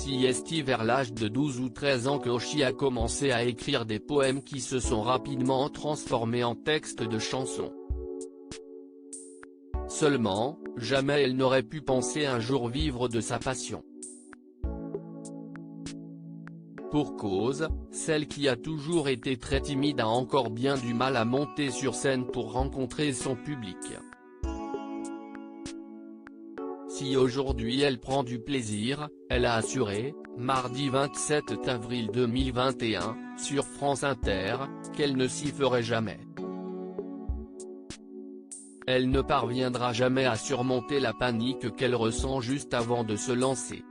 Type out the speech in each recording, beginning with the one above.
Si est vers l'âge de 12 ou 13 ans que Oshi a commencé à écrire des poèmes qui se sont rapidement transformés en textes de chansons. Seulement, jamais elle n'aurait pu penser un jour vivre de sa passion. Pour cause, celle qui a toujours été très timide a encore bien du mal à monter sur scène pour rencontrer son public. Si aujourd'hui elle prend du plaisir, elle a assuré, mardi 27 avril 2021, sur France Inter, qu'elle ne s'y ferait jamais. Elle ne parviendra jamais à surmonter la panique qu'elle ressent juste avant de se lancer.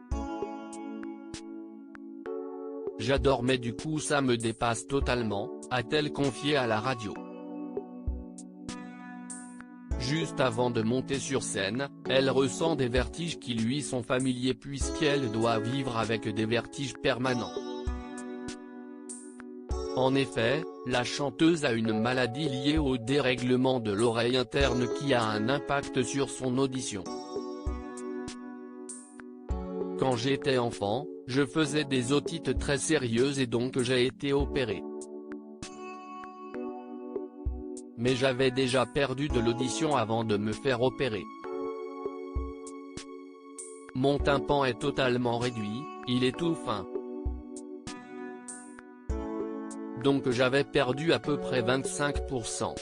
J'adore mais du coup ça me dépasse totalement, a-t-elle confié à la radio. Juste avant de monter sur scène, elle ressent des vertiges qui lui sont familiers puisqu'elle doit vivre avec des vertiges permanents. En effet, la chanteuse a une maladie liée au dérèglement de l'oreille interne qui a un impact sur son audition. Quand j'étais enfant, je faisais des otites très sérieuses et donc j'ai été opéré. Mais j'avais déjà perdu de l'audition avant de me faire opérer. Mon tympan est totalement réduit, il est tout fin. Donc j'avais perdu à peu près 25%.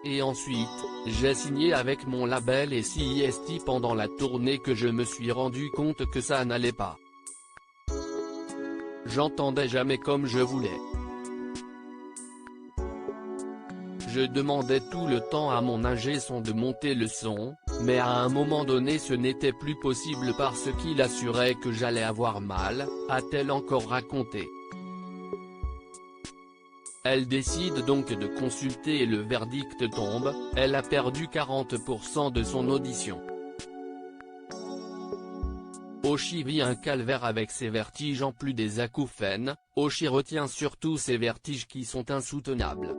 Et ensuite, j'ai signé avec mon label et CIST pendant la tournée que je me suis rendu compte que ça n'allait pas. J'entendais jamais comme je voulais. Je demandais tout le temps à mon ingé son de monter le son, mais à un moment donné ce n'était plus possible parce qu'il assurait que j'allais avoir mal, a-t-elle encore raconté. Elle décide donc de consulter et le verdict tombe, elle a perdu 40% de son audition. Oshi vit un calvaire avec ses vertiges en plus des acouphènes, Oshi retient surtout ses vertiges qui sont insoutenables.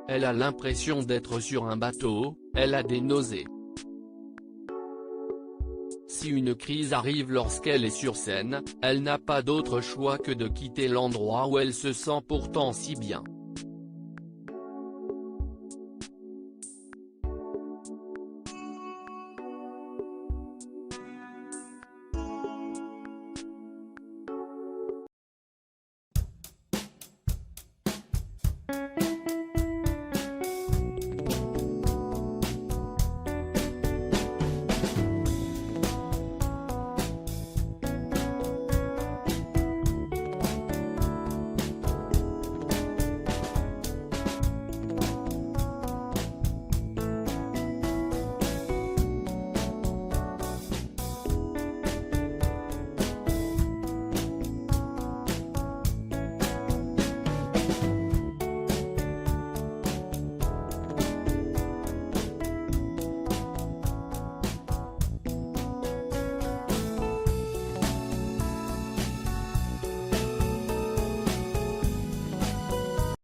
Elle a l'impression d'être sur un bateau, elle a des nausées. Si une crise arrive lorsqu'elle est sur scène, elle n'a pas d'autre choix que de quitter l'endroit où elle se sent pourtant si bien.